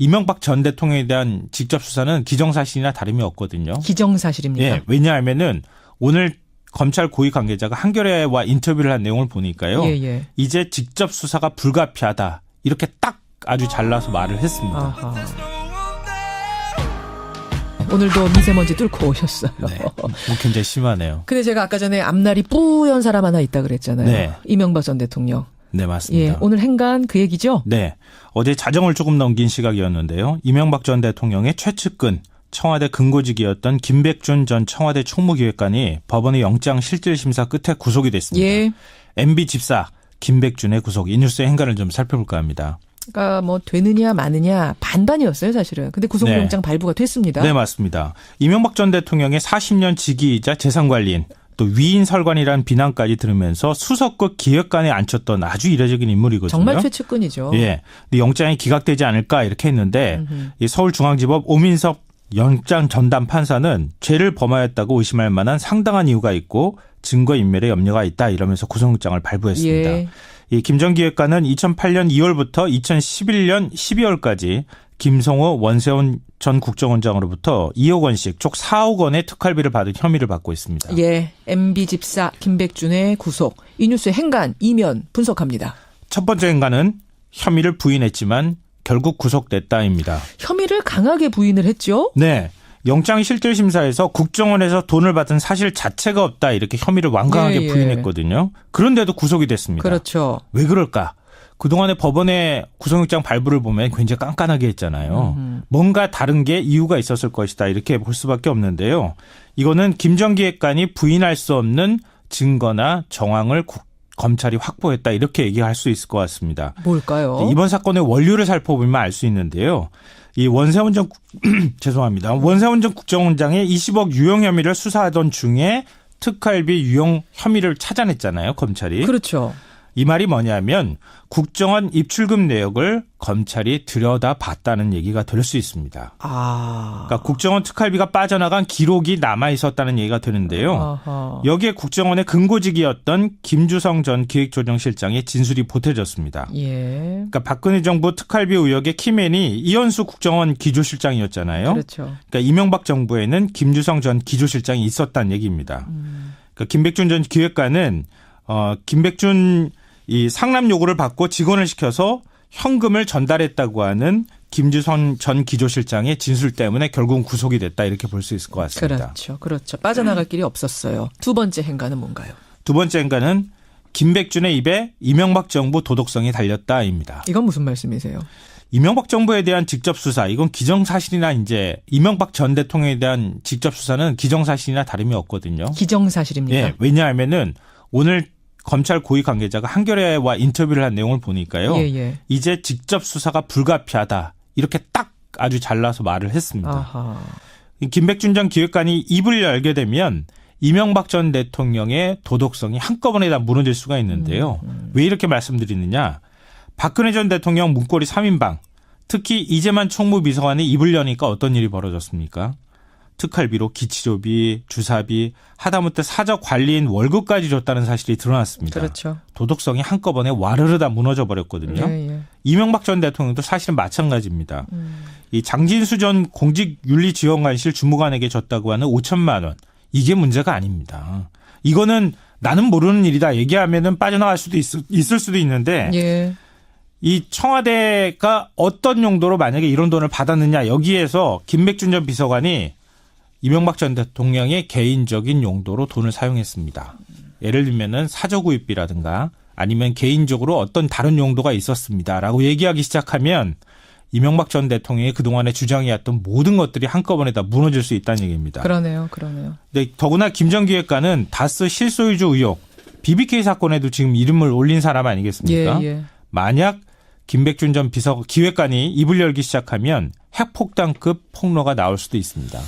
이명박 전 대통령에 대한 직접 수사는 기정사실이나 다름이 없거든요. 기정사실입니까? 예, 왜냐하면은 오늘 검찰 고위 관계자가 한겨레와 인터뷰를 한 내용을 보니까요. 예. 이제 직접 수사가 불가피하다. 이렇게 딱 아주 잘라서 말을 했습니다. 아하. 오늘도 미세먼지 뚫고 오셨어요. 네, 굉장히 심하네요. 근데 제가 아까 전에 앞날이 뿌연 사람 하나 있다 그랬잖아요. 네. 이명박 전 대통령. 네, 맞습니다. 예, 오늘 행간 그 얘기죠? 네. 어제 자정을 조금 넘긴 시각이었는데요. 이명박 전 대통령의 최측근 청와대 근고직이었던 김백준 전 청와대 총무기획관이 법원의 영장실질심사 끝에 구속이 됐습니다. 예. MB 집사 김백준의 구속. 이 뉴스의 행간을 좀 살펴볼까 합니다. 그러니까 뭐 되느냐 마느냐 반반이었어요 사실은. 근데 구속영장 발부가 됐습니다. 네, 맞습니다. 이명박 전 대통령의 40년 직위이자 재산관리인 또 위인 설관이라는 비난까지 들으면서 수석급 기획관에 앉혔던 아주 이례적인 인물이거든요. 정말 최측근이죠. 예. 근데 영장이 기각되지 않을까 이렇게 했는데 이 서울중앙지법 오민석 영장 전담 판사는 죄를 범하였다고 의심할 만한 상당한 이유가 있고 증거인멸에 염려가 있다 이러면서 구속영장을 발부했습니다. 예. 이 김 전 기획관은 2008년 2월부터 2011년 12월까지 김성호 원세훈 전 국정원장으로부터 2억 원씩 총 4억 원의 특활비를 받은 혐의를 받고 있습니다. 예, MB 집사 김백준의 구속. 이 뉴스의 행간 이면 분석합니다. 첫 번째 행간은 혐의를 부인했지만 결국 구속됐다입니다. 혐의를 강하게 부인을 했죠? 네. 영장실질심사에서 국정원에서 돈을 받은 사실 자체가 없다 이렇게 혐의를 완강하게 부인했거든요. 그런데도 구속이 됐습니다. 그렇죠. 왜 그럴까? 그동안에 법원의 구속영장 발부를 보면 굉장히 깐깐하게 했잖아요. 뭔가 다른 게 이유가 있었을 것이다 이렇게 볼 수밖에 없는데요. 이거는 김 전 기획관이 부인할 수 없는 증거나 정황을 검찰이 확보했다 이렇게 얘기할 수 있을 것 같습니다. 뭘까요? 이번 사건의 원료를 살펴보면 알 수 있는데요. 이 원세훈 전 죄송합니다. 원세훈 전 국정원장의 20억 유용 혐의를 수사하던 중에 특활비 유용 혐의를 찾아냈잖아요, 검찰이. 그렇죠. 이 말이 뭐냐면 국정원 입출금 내역을 검찰이 들여다봤다는 얘기가 될 수 있습니다. 그러니까 국정원 특활비가 빠져나간 기록이 남아 있었다는 얘기가 되는데요. 아하. 여기에 국정원의 근고직이었던 김주성 전 기획조정실장의 진술이 보태졌습니다. 예. 그러니까 박근혜 정부 특활비 의혹의 키맨이 이현수 국정원 기조실장이었잖아요. 그렇죠. 그러니까 이명박 정부에는 김주성 전 기조실장이 있었다는 얘기입니다. 그러니까 김백준 전 기획관은 김백준 이 상납 요구를 받고 직원을 시켜서 현금을 전달했다고 하는 김주성 전 기조실장의 진술 때문에 결국은 구속이 됐다 이렇게 볼 수 있을 것 같습니다. 그렇죠. 빠져나갈 길이 없었어요. 두 번째 행간은 뭔가요? 두 번째 행간은 김백준의 입에 이명박 정부 도덕성이 달렸다입니다. 이건 무슨 말씀이세요? 이명박 정부에 대한 직접 수사, 이건 기정사실이나 이제 이명박 전 대통령에 대한 직접 수사는 기정사실이나 다름이 없거든요. 기정사실입니까? 예, 왜냐하면은 오늘 검찰 고위 관계자가 한겨레와 인터뷰를 한 내용을 보니까요. 이제 직접 수사가 불가피하다. 이렇게 딱 아주 잘라서 말을 했습니다. 아하. 김백준 전 기획관이 입을 열게 되면 이명박 전 대통령의 도덕성이 한꺼번에 다 무너질 수가 있는데요. 왜 이렇게 말씀드리느냐. 박근혜 전 대통령 문고리 3인방, 특히 이재만 총무비서관이 입을 여니까 어떤 일이 벌어졌습니까? 특활비로 기치조비, 주사비, 하다못해 사적 관리인 월급까지 줬다는 사실이 드러났습니다. 그렇죠. 도덕성이 한꺼번에 와르르 다 무너져 버렸거든요. 이명박 전 대통령도 사실은 마찬가지입니다. 이 장진수 전 공직윤리지원관실 주무관에게 줬다고 하는 5천만 원. 이게 문제가 아닙니다. 이거는 나는 모르는 일이다 얘기하면은 빠져나갈 수도 있을 수도 있는데 이 청와대가 어떤 용도로 만약에 이런 돈을 받았느냐 여기에서 김백준 전 비서관이 이명박 전 대통령의 개인적인 용도로 돈을 사용했습니다. 예를 들면은 사저구입비라든가 아니면 개인적으로 어떤 다른 용도가 있었습니다라고 얘기하기 시작하면 이명박 전 대통령의 그동안의 주장이었던 모든 것들이 한꺼번에 다 무너질 수 있다는 얘기입니다. 그러네요. 근데 더구나 김 전 기획관은 다스 실소유주 의혹, BBK 사건에도 지금 이름을 올린 사람 아니겠습니까? 만약 김백준 전 기획관이 입을 열기 시작하면 핵폭탄급 폭로가 나올 수도 있습니다.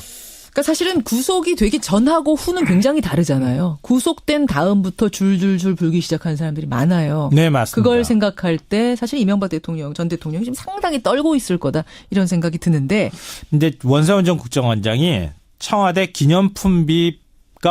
그러니까 사실은 구속이 되기 전하고 후는 굉장히 다르잖아요. 구속된 다음부터 줄줄줄 불기 시작하는 사람들이 많아요. 네, 맞습니다. 그걸 생각할 때 사실 이명박 대통령, 전 대통령이 지금 상당히 떨고 있을 거다 이런 생각이 드는데. 근데 원세훈 전 국정원장이 청와대 기념품비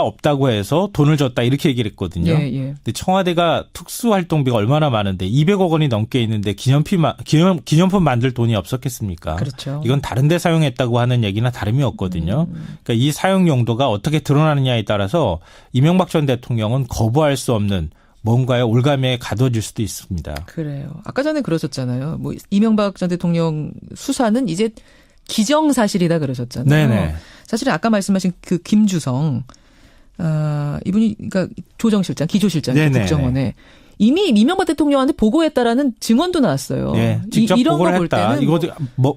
없다고 해서 돈을 줬다 이렇게 얘기를 했거든요. 예, 예. 근데 청와대가 특수활동비가 얼마나 많은데 200억 원이 넘게 있는데 기념품 만들 돈이 없었겠습니까? 그렇죠. 이건 다른 데 사용했다고 하는 얘기나 다름이 없거든요. 그러니까 이 사용 용도가 어떻게 드러나느냐에 따라서 이명박 전 대통령은 거부할 수 없는 뭔가의 올가미에 가둬질 수도 있습니다. 그래요. 아까 전에 그러셨잖아요. 뭐 이명박 전 대통령 수사는 이제 기정사실이다 그러셨잖아요. 네네. 사실 아까 말씀하신 그 김주성 이분이 그러니까 조정실장, 기조실장 국정원에 이미 이명박 대통령한테 보고했다라는 증언도 나왔어요. 네, 직접 이런 보고를 거 볼 했다. 때는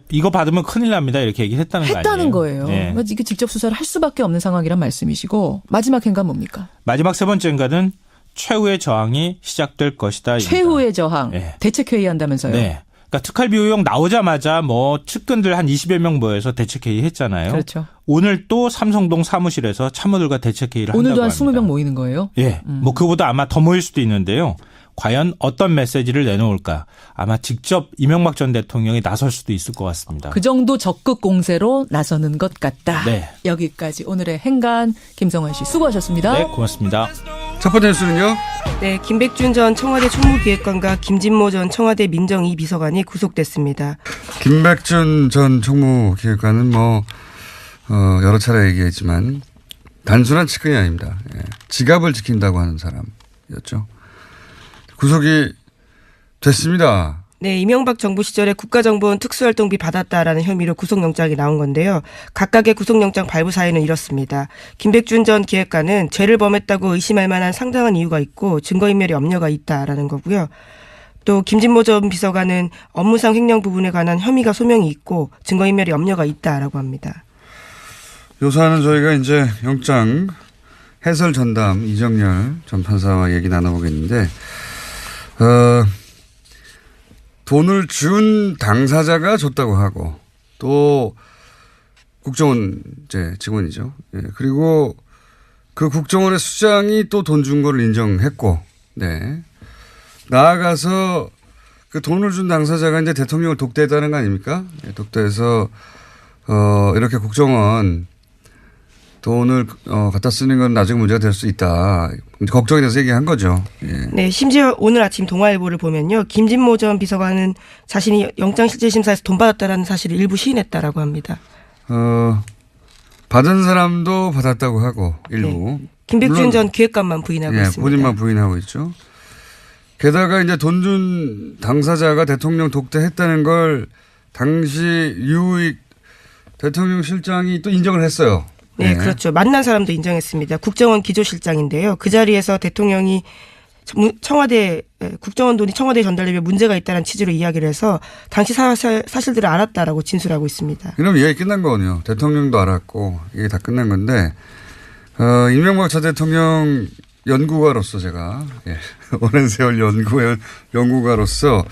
이거 받으면 큰일 납니다. 이렇게 얘기했다는 거 아니에요? 했다는 거예요. 네. 그러니까 이게 직접 수사를 할 수밖에 없는 상황이란 말씀이시고 마지막 행간 뭡니까? 마지막 세 번째 행간은 최후의 저항이 시작될 것이다. 최후의 저항. 네. 대책회의 한다면서요. 네. 그러니까 특활비 의혹 나오자마자 뭐 측근들 한 20여 명 모여서 대책회의 했잖아요. 그렇죠. 오늘 또 삼성동 사무실에서 참모들과 대책회의를 한다고 오늘도 한 합니다. 20명 모이는 거예요? 예. 뭐 그보다 아마 더 모일 수도 있는데요. 과연 어떤 메시지를 내놓을까? 아마 직접 이명박 전 대통령이 나설 수도 있을 것 같습니다. 그 정도 적극 공세로 나서는 것 같다. 네. 여기까지 오늘의 행간 김성환 씨 수고하셨습니다. 네, 고맙습니다. 첫 번째 뉴스는요. 네, 김백준 전 청와대 총무기획관과 김진모 전 청와대 민정이 비서관이 구속됐습니다. 김백준 전 총무기획관은 여러 차례 얘기했지만 단순한 측근이 아닙니다. 예. 지갑을 지킨다고 하는 사람이었죠. 구속이 됐습니다. 네, 이명박 정부 시절에 국가정보원 특수활동비 받았다라는 혐의로 구속영장이 나온 건데요. 각각의 구속영장 발부 사유는 이렇습니다. 김백준 전 기획관은 죄를 범했다고 의심할 만한 상당한 이유가 있고 증거인멸의 염려가 있다라는 거고요. 또 김진모 전 비서관은 업무상 횡령 부분에 관한 혐의가 소명이 있고 증거인멸의 염려가 있다라고 합니다. 요사는 저희가 이제 영장 해설 전담 이정열 전 판사와 얘기 나눠보겠는데 돈을 준 당사자가 줬다고 하고 또 국정원 직원이죠. 예, 그리고 그 국정원의 수장이 또 돈 준 거를 인정했고, 네. 나아가서 그 돈을 준 당사자가 이제 대통령을 독대했다는 거 아닙니까? 예, 독대해서 이렇게 국정원 돈을 갖다 쓰는 건 나중에 문제가 될 수 있다. 걱정이 돼서 얘기한 거죠. 예. 네, 심지어 오늘 아침 동아일보를 보면요. 김진모 전 비서관은 자신이 영장실질심사에서 돈 받았다라는 사실을 일부 시인했다라고 합니다. 받은 사람도 받았다고 하고 일부. 네. 김백준 전 기획관만 부인하고 있습니다. 본인만 부인하고 있죠. 게다가 이제 돈 준 당사자가 대통령 독대했다는 걸 당시 유익 대통령 실장이 또 인정을 했어요. 네, 그렇죠. 만난 사람도 인정했습니다. 국정원 기조실장인데요. 그 자리에서 대통령이 청와대 국정원 돈이 청와대에 전달되면 문제가 있다는 취지로 이야기를 해서 당시 사실들을 알았다라고 진술하고 있습니다. 그럼 이야기 끝난 거군요. 대통령도 알았고 이게 다 끝난 건데 이명박 전 대통령 연구가로서 제가 오랜 세월 연구가로서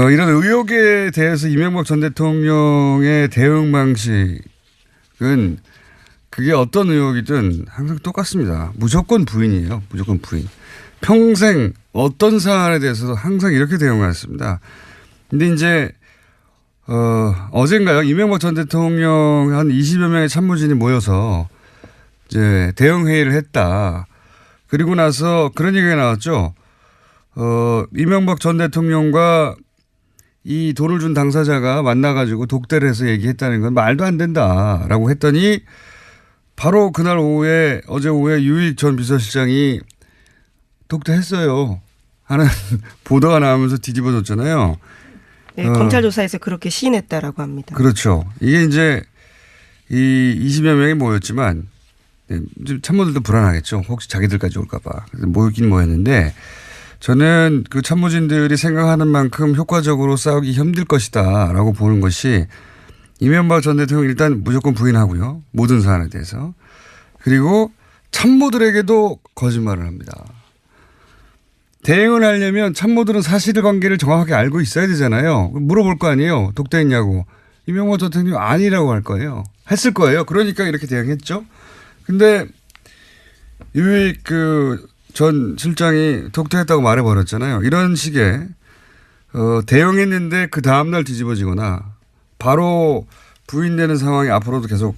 이런 의혹에 대해서 이명박 전 대통령의 대응 방식은 그게 어떤 의혹이든 항상 똑같습니다. 무조건 부인이에요. 무조건 부인. 평생 어떤 사안에 대해서도 항상 이렇게 대응했습니다. 근데 이제 어젠가요? 이명박 전 대통령 한 20여 명의 참모진이 모여서 이제 대응 회의를 했다. 그리고 나서 그런 얘기가 나왔죠. 이명박 전 대통령과 이 돈을 준 당사자가 만나가지고 독대를 해서 얘기했다는 건 말도 안 된다라고 했더니 바로 그날 오후에 어제 오후에 유익 전 비서실장이 독대했어요 하는 보도가 나오면서 뒤집어졌잖아요. 네, 검찰 조사에서 그렇게 시인했다라고 합니다. 그렇죠. 이게 이제 이 20여 명이 모였지만 참모들도 불안하겠죠. 혹시 자기들까지 올까 봐. 그래서 모이긴 모였는데 저는 그 참모진들이 생각하는 만큼 효과적으로 싸우기 힘들 것이다 라고 보는 것이 이명박 전 대통령 일단 무조건 부인하고요. 모든 사안에 대해서. 그리고 참모들에게도 거짓말을 합니다. 대응을 하려면 참모들은 사실관계를 정확하게 알고 있어야 되잖아요. 물어볼 거 아니에요. 독대했냐고. 이명박 전 대통령 아니라고 할 거예요. 했을 거예요. 그러니까 이렇게 대응했죠. 근데 유익 전 실장이 독대했다고 말해버렸잖아요. 이런 식의 대응했는데 그 다음날 뒤집어지거나 바로 부인되는 상황이 앞으로도 계속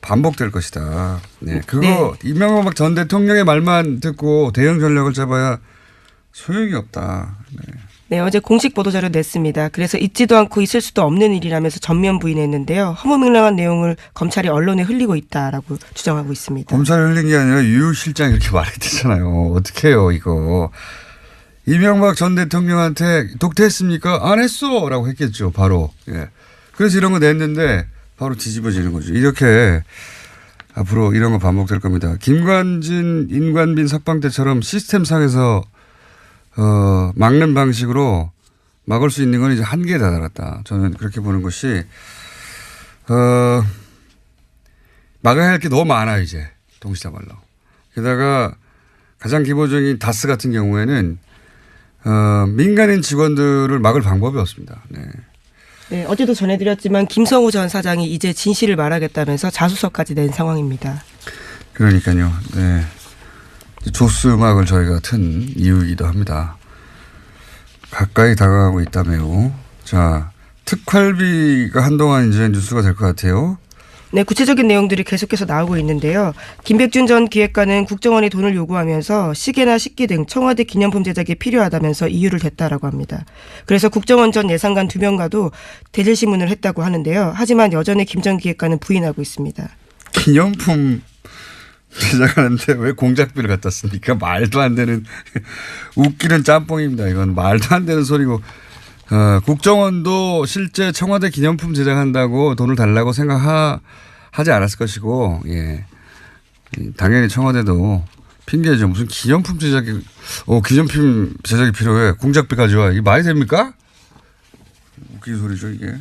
반복될 것이다. 네, 그거 이명박 전 대통령의 말만 듣고 대응 전략을 잡아야 소용이 없다. 네, 어제 공식 보도자료 냈습니다. 그래서 있지도 않고 있을 수도 없는 일이라면서 전면 부인했는데요. 허무맹랑한 내용을 검찰이 언론에 흘리고 있다라고 주장하고 있습니다. 검찰이 흘린 게 아니라 유 실장이 이렇게 말했잖아요. 어떻게 해요 이거. 이명박 전 대통령한테 독대했습니까? 안 했어 라고 했겠죠. 바로. 예. 그래서 이런 거 냈는데 바로 뒤집어지는 거죠. 이렇게 앞으로 이런 거 반복될 겁니다. 김관진, 임관빈 석방 때처럼 시스템상에서 막는 방식으로 막을 수 있는 건 이제 한계에 다다랐다. 저는 그렇게 보는 것이 막아야 할 게 너무 많아요. 이제 동시다발로. 게다가 가장 기본적인 다스 같은 경우에는 민간인 직원들을 막을 방법이 없습니다. 네. 네, 어제도 전해드렸지만 김성우 전 사장이 이제 진실을 말하겠다면서 자수서까지 낸 상황입니다. 그러니까요. 네. 조스 음악을 저희가 튼 이유이기도 합니다. 가까이 다가가고 있다 매우. 자, 특활비가 한동안 이제 뉴스가 될 것 같아요. 네, 구체적인 내용들이 계속해서 나오고 있는데요. 김백준 전 기획관은 국정원에 돈을 요구하면서 시계나 식기 등 청와대 기념품 제작에 필요하다면서 이유를 댔다라고 합니다. 그래서 국정원 전 예산관 2명과도 대질신문을 했다고 하는데요. 하지만 여전히 김 전 기획관은 부인하고 있습니다. 기념품 제작하는데 왜 공작비를 갖다 씁니까? 말도 안 되는 웃기는 짬뽕입니다. 이건 말도 안 되는 소리고. 국정원도 실제 청와대 기념품 제작한다고 돈을 달라고 생각하지 않았을 것이고, 예. 당연히 청와대도 핑계죠. 무슨 기념품 기념품 제작이 필요해. 공작비 가져와. 이게 말이 됩니까? 웃긴 소리죠, 이게.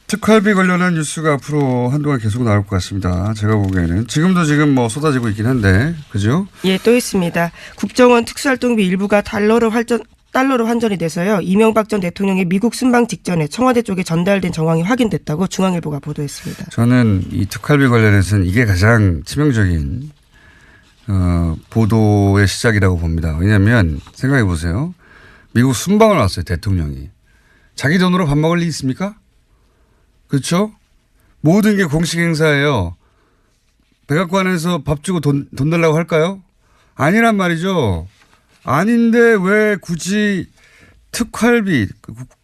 특활비 관련한 뉴스가 앞으로 한동안 계속 나올 것 같습니다. 제가 보기에는. 지금도 뭐 쏟아지고 있긴 한데, 그죠? 예, 또 있습니다. 국정원 특수활동비 일부가 달러로 환전이 돼서요. 이명박 전 대통령의 미국 순방 직전에 청와대 쪽에 전달된 정황이 확인됐다고 중앙일보가 보도했습니다. 저는 이 특활비 관련해서는 이게 가장 치명적인 보도의 시작이라고 봅니다. 왜냐하면 생각해 보세요. 미국 순방을 왔어요. 대통령이. 자기 돈으로 밥 먹을 리 있습니까? 그렇죠? 모든 게 공식 행사예요. 백악관에서 밥 주고 돈 달라고 할까요? 아니란 말이죠. 아닌데 왜 굳이 특활비,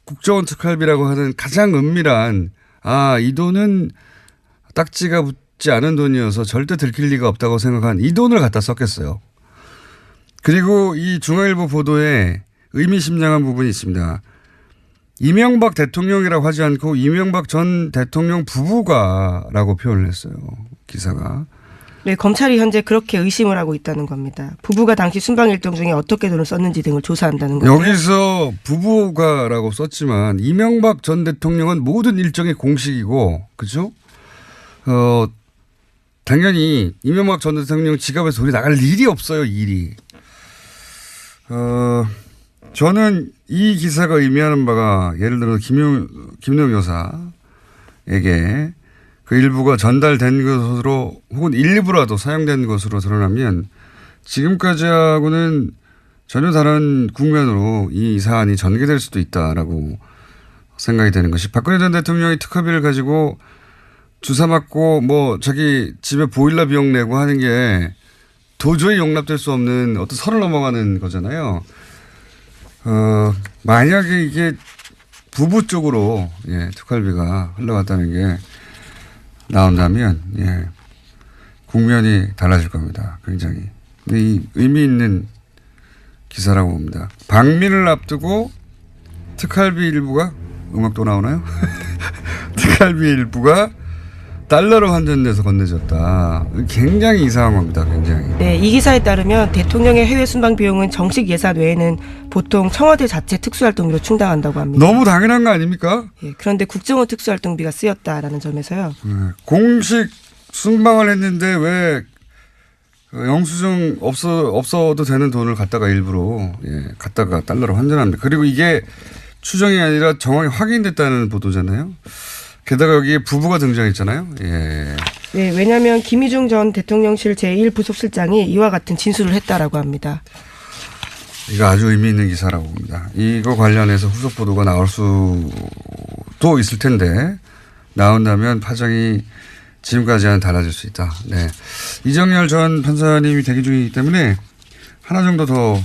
국정원 특활비라고 하는 가장 은밀한 이 돈은 딱지가 붙지 않은 돈이어서 절대 들킬 리가 없다고 생각한 이 돈을 갖다 썼겠어요. 그리고 이 중앙일보 보도에 의미심장한 부분이 있습니다. 이명박 대통령이라고 하지 않고 이명박 전 대통령 부부가라고 표현을 했어요. 기사가. 네, 검찰이 현재 그렇게 의심을 하고 있다는 겁니다. 부부가 당시 순방 일정 중에 어떻게 돈을 썼는지 등을 조사한다는 거예요. 여기서 부부가라고 썼지만 이명박 전 대통령은 모든 일정이 공식이고, 그죠? 당연히 이명박 전 대통령 지갑에서 돈이 나갈 일이 없어요, 일이. 저는 이 기사가 의미하는 바가 예를 들어 김용 여사에게 그 일부가 전달된 것으로 혹은 일부라도 사용된 것으로 드러나면 지금까지하고는 전혀 다른 국면으로 이 사안이 전개될 수도 있다라고 생각이 되는 것이 박근혜 전 대통령이 특활비를 가지고 주사 맞고 자기 집에 보일러 비용 내고 하는 게 도저히 용납될 수 없는 어떤 선을 넘어가는 거잖아요. 만약에 이게 부부 쪽으로 특활비가 흘러갔다는 게 나온다면 국면이 달라질 겁니다. 굉장히. 이 의미 있는 기사라고 봅니다. 방민을 앞두고 특활비 일부가 음악 또 나오나요? 특활비 일부가 달러로 환전돼서 건네졌다. 굉장히 이상한 겁니다. 굉장히. 네, 이 기사에 따르면 대통령의 해외 순방 비용은 정식 예산 외에는 보통 청와대 자체 특수활동비로 충당한다고 합니다. 너무 당연한 거 아닙니까? 예, 그런데 국정원 특수활동비가 쓰였다라는 점에서요. 공식 순방을 했는데 왜 영수증 없어도 되는 돈을 갖다가 일부러 갖다가 달러로 환전합니다. 그리고 이게 추정이 아니라 정확히 확인됐다는 보도잖아요. 게다가 여기에 부부가 등장했잖아요. 예. 네, 왜냐하면 김희중 전 대통령실 제1부속실장이 이와 같은 진술을 했다라고 합니다. 이거 아주 의미 있는 기사라고 봅니다. 이거 관련해서 후속 보도가 나올 수도 있을 텐데 나온다면 파장이 지금까지와는 달라질 수 있다. 네. 이정열 전 판사님이 대기 중이기 때문에 하나 정도 더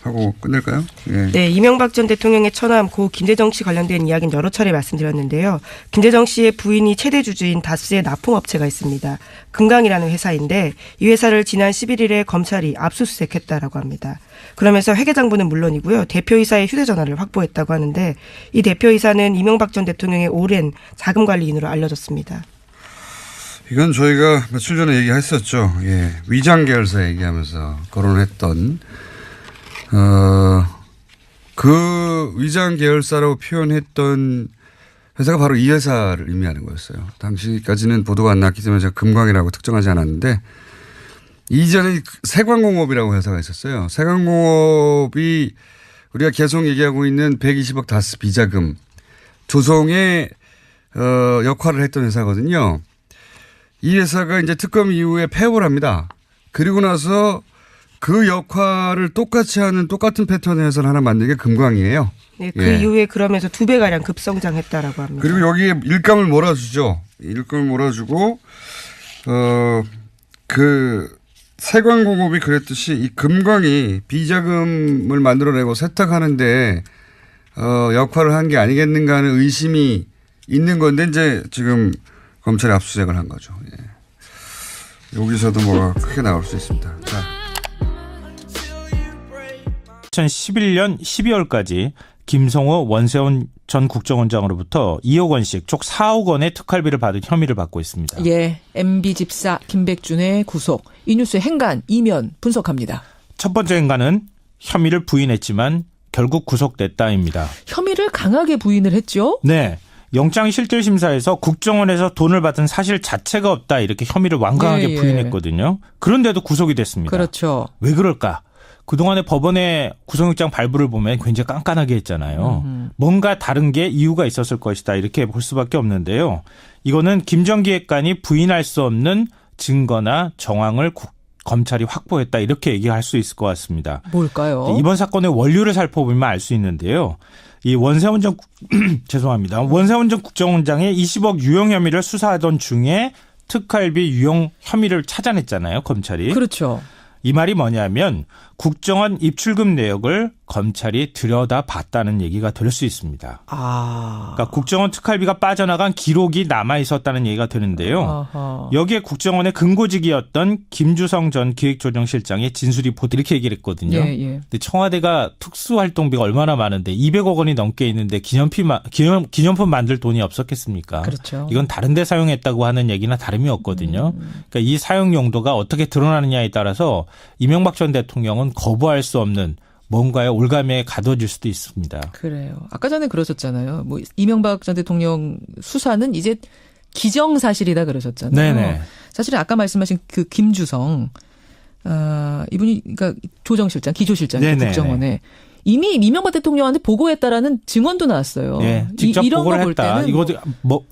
하고 끝낼까요? 예. 네, 이명박 전 대통령의 처남 고 김대정 씨 관련된 이야기는 여러 차례 말씀드렸는데요. 김대정 씨의 부인이 최대 주주인 다스의 납품업체가 있습니다. 금강이라는 회사인데 이 회사를 지난 11일에 검찰이 압수수색했다라고 합니다. 그러면서 회계장부는 물론이고요. 대표이사의 휴대전화를 확보했다고 하는데 이 대표이사는 이명박 전 대통령의 오랜 자금관리인으로 알려졌습니다. 이건 저희가 며칠 전에 얘기했었죠. 예. 위장 계열사 얘기하면서 거론했던 그 위장 계열사라고 표현했던 회사가 바로 이 회사를 의미하는 거였어요. 당시까지는 보도가 안 났기 때문에 제가 금광이라고 특정하지 않았는데 이전에 세광공업이라고 회사가 있었어요. 세광공업이 우리가 계속 얘기하고 있는 120억 다스 비자금 조성의 역할을 했던 회사거든요. 이 회사가 이제 특검 이후에 폐업을 합니다. 그리고 나서 그 역할을 똑같이 하는 똑같은 패턴의 회사를 하나 만든 게 금광이에요. 네, 그 이후에 그러면서 2배가량 급성장했다라고 합니다. 그리고 여기에 일감을 몰아주죠. 일감을 몰아주고, 그 세광공업이 그랬듯이 이 금광이 비자금을 만들어내고 세탁하는데, 역할을 한 게 아니겠는가 하는 의심이 있는 건데, 이제 지금 검찰이 압수수색을 한 거죠. 예. 여기서도 뭐가 크게 나올 수 있습니다. 자. 2011년 12월까지 김성호 원세훈 전 국정원장으로부터 2억 원씩 총 4억 원의 특활비를 받은 혐의를 받고 있습니다. 예, MB 집사 김백준의 구속. 이 뉴스의 행간, 이면 분석합니다. 첫 번째 행간은 혐의를 부인했지만 결국 구속됐다입니다. 혐의를 강하게 부인을 했죠? 네. 영장실질심사에서 국정원에서 돈을 받은 사실 자체가 없다 이렇게 혐의를 완강하게 부인했거든요. 그런데도 구속이 됐습니다. 그렇죠. 왜 그럴까? 그동안에 법원의 구속영장 발부를 보면 굉장히 깐깐하게 했잖아요. 뭔가 다른 게 이유가 있었을 것이다 이렇게 볼 수밖에 없는데요. 이거는 김정기획관이 부인할 수 없는 증거나 정황을 검찰이 확보했다 이렇게 얘기할 수 있을 것 같습니다. 뭘까요? 이번 사건의 원료를 살펴보면 알 수 있는데요. 이 원세훈 전 죄송합니다. 원세훈 전 국정원장의 20억 유용 혐의를 수사하던 중에 특활비 유용 혐의를 찾아냈잖아요, 검찰이. 그렇죠. 이 말이 뭐냐면 국정원 입출금 내역을 검찰이 들여다봤다는 얘기가 될 수 있습니다. 그러니까 국정원 특활비가 빠져나간 기록이 남아 있었다는 얘기가 되는데요. 아하. 여기에 국정원의 근고직이었던 김주성 전 기획조정실장의 진술이 이렇게 얘기를 했거든요. 예, 예. 근데 청와대가 특수활동비가 얼마나 많은데 200억 원이 넘게 있는데 기념품 만들 돈이 없었겠습니까? 그렇죠. 이건 다른 데 사용했다고 하는 얘기나 다름이 없거든요. 그러니까 이 사용 용도가 어떻게 드러나느냐에 따라서 이명박 전 대통령은 거부할 수 없는 뭔가의 올가미에 가둬질 수도 있습니다. 그래요. 아까 전에 그러셨잖아요. 뭐 이명박 전 대통령 수사는 이제 기정사실이다 그러셨잖아요. 네네. 사실은 아까 말씀하신 그 김주성 이분이 그러니까 조정실장, 기조실장 국정원에 이미 이명박 대통령한테 보고했다라는 증언도 나왔어요. 네, 직접 이런 보고를 거 볼 했다. 때는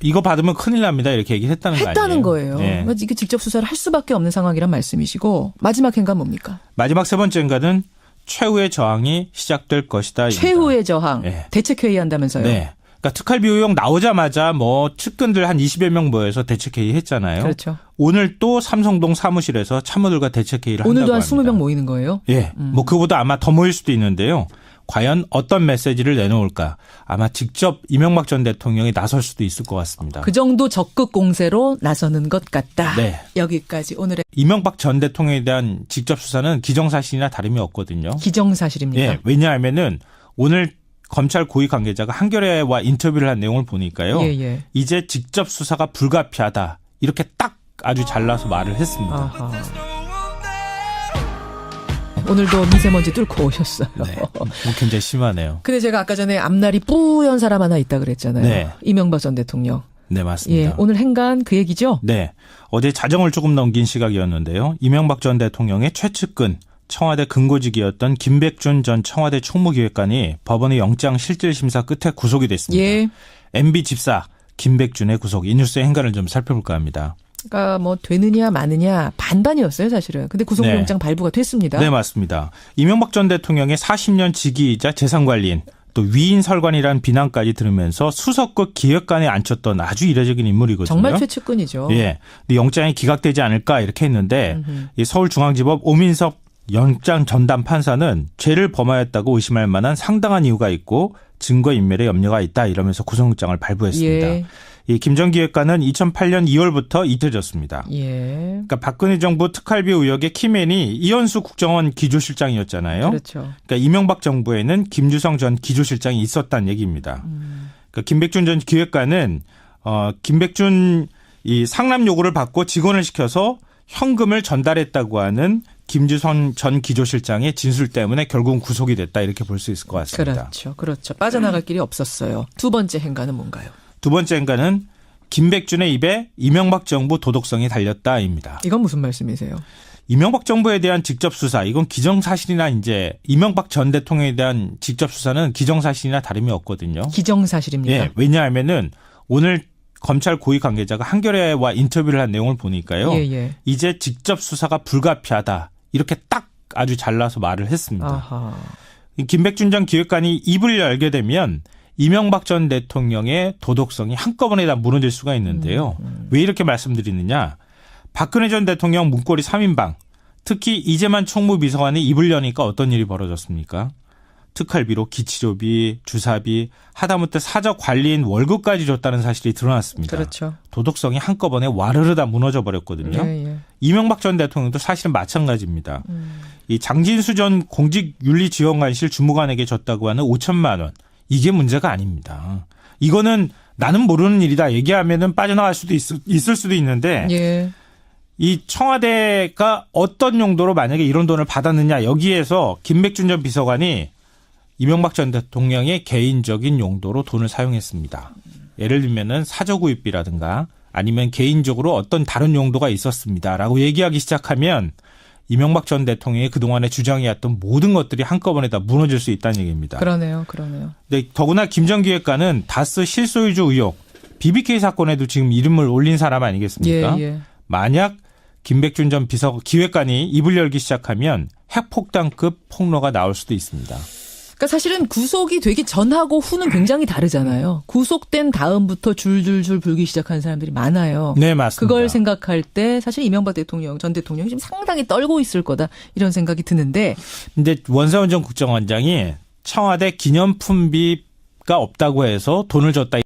이거 받으면 큰일 납니다. 이렇게 얘기했다는 거 아니에요? 했다는 거예요. 네. 그러니까 이게 직접 수사를 할 수밖에 없는 상황이란 말씀이시고 마지막 행간 뭡니까? 마지막 세 번째 행간은 최후의 저항이 시작될 것이다. 최후의 저항. 네. 대책회의 한다면서요. 네. 그러니까 특활비 의혹 나오자마자 측근들 한 20여 명 모여서 대책회의 했잖아요. 그렇죠. 오늘 또 삼성동 사무실에서 참모들과 대책회의를 한다고 오늘도 한 합니다. 20명 모이는 거예요? 예. 뭐 그보다 아마 더 모일 수도 있는데요. 과연 어떤 메시지를 내놓을까? 아마 직접 이명박 전 대통령이 나설 수도 있을 것 같습니다. 그 정도 적극 공세로 나서는 것 같다. 네. 여기까지 오늘의 이명박 전 대통령에 대한 직접 수사는 기정사실이나 다름이 없거든요. 기정사실입니다. 예. 왜냐하면은 오늘 검찰 고위 관계자가 한겨레와 인터뷰를 한 내용을 보니까요. 예. 이제 직접 수사가 불가피하다. 이렇게 딱 아주 잘라서 말을 했습니다. 아하. 오늘도 미세먼지 뚫고 오셨어요. 네. 굉장히 심하네요. 근데 제가 아까 전에 앞날이 뿌연 사람 하나 있다 그랬잖아요. 네. 이명박 전 대통령. 네, 맞습니다. 예, 오늘 행간 그 얘기죠? 네. 어제 자정을 조금 넘긴 시각이었는데요. 이명박 전 대통령의 최측근 청와대 근고직이었던 김백준 전 청와대 총무기획관이 법원의 영장 실질심사 끝에 구속이 됐습니다. 예. MB 집사 김백준의 구속. 이 뉴스의 행간을 좀 살펴볼까 합니다. 그러니까 뭐 되느냐 마느냐 반반이었어요 사실은. 근데 구속영장 발부가 됐습니다. 네, 맞습니다. 이명박 전 대통령의 40년 직위이자 재산관리인 또 위인 설관이라는 비난까지 들으면서 수석급 기획관에 앉혔던 아주 이례적인 인물이거든요. 정말 최측근이죠. 예. 근데 영장이 기각되지 않을까 이렇게 했는데 이 서울중앙지법 오민석 영장 전담 판사는 죄를 범하였다고 의심할 만한 상당한 이유가 있고 증거인멸에 염려가 있다 이러면서 구속영장을 발부했습니다. 예. 이 김정 기획관은 2008년 2월부터 잊혀졌습니다. 예. 그러니까 박근혜 정부 특활비 의혹의 키맨이 이현수 국정원 기조실장이었잖아요. 그렇죠. 그러니까 이명박 정부에는 김주성 전 기조실장이 있었다는 얘기입니다. 그러니까 김백준 전 기획관은 김백준 이 상납 요구를 받고 직원을 시켜서 현금을 전달했다고 하는 김주성 전 기조실장의 진술 때문에 결국은 구속이 됐다 이렇게 볼 수 있을 것 같습니다. 그렇죠. 빠져나갈 길이 없었어요. 두 번째 행간은 뭔가요? 두 번째 행간은 김백준의 입에 이명박 정부 도덕성이 달렸다입니다. 이건 무슨 말씀이세요? 이명박 정부에 대한 직접 수사, 이건 기정사실이나 이제 이명박 전 대통령에 대한 직접 수사는 기정사실이나 다름이 없거든요. 기정사실입니까? 예, 왜냐하면은 오늘 검찰 고위 관계자가 한겨레와 인터뷰를 한 내용을 보니까요. 예. 이제 직접 수사가 불가피하다. 이렇게 딱 아주 잘라서 말을 했습니다. 아하. 김백준 전 기획관이 입을 열게 되면 이명박 전 대통령의 도덕성이 한꺼번에 다 무너질 수가 있는데요. 왜 이렇게 말씀드리느냐. 박근혜 전 대통령 문고리 3인방, 특히 이재만 총무비서관이 입을 여니까 어떤 일이 벌어졌습니까? 특활비로 기치료비, 주사비, 하다못해 사저 관리인 월급까지 줬다는 사실이 드러났습니다. 그렇죠. 도덕성이 한꺼번에 와르르 다 무너져 버렸거든요. 예. 이명박 전 대통령도 사실은 마찬가지입니다. 이 장진수 전 공직윤리지원관실 주무관에게 줬다고 하는 5천만 원. 이게 문제가 아닙니다. 이거는 나는 모르는 일이다 얘기하면은 빠져나갈 수도 있을 수도 있는데 예. 이 청와대가 어떤 용도로 만약에 이런 돈을 받았느냐 여기에서 김백준 전 비서관이 이명박 전 대통령의 개인적인 용도로 돈을 사용했습니다. 예를 들면은 사저구입비라든가 아니면 개인적으로 어떤 다른 용도가 있었습니다라고 얘기하기 시작하면 이명박 전 대통령이 그동안에 주장해왔던 모든 것들이 한꺼번에 다 무너질 수 있다는 얘기입니다. 그러네요. 근데 더구나 김 전 기획관은 다스 실소유주 의혹, BBK 사건에도 지금 이름을 올린 사람 아니겠습니까? 예. 만약 김백준 전 기획관이 입을 열기 시작하면 핵폭탄급 폭로가 나올 수도 있습니다. 그러니까 사실은 구속이 되기 전하고 후는 굉장히 다르잖아요. 구속된 다음부터 줄줄줄 불기 시작한 사람들이 많아요. 네, 맞습니다. 그걸 생각할 때 사실 이명박 대통령, 전 대통령이 지금 상당히 떨고 있을 거다 이런 생각이 드는데. 근데 원세훈 전 국정원장이 청와대 기념품비가 없다고 해서 돈을 줬다.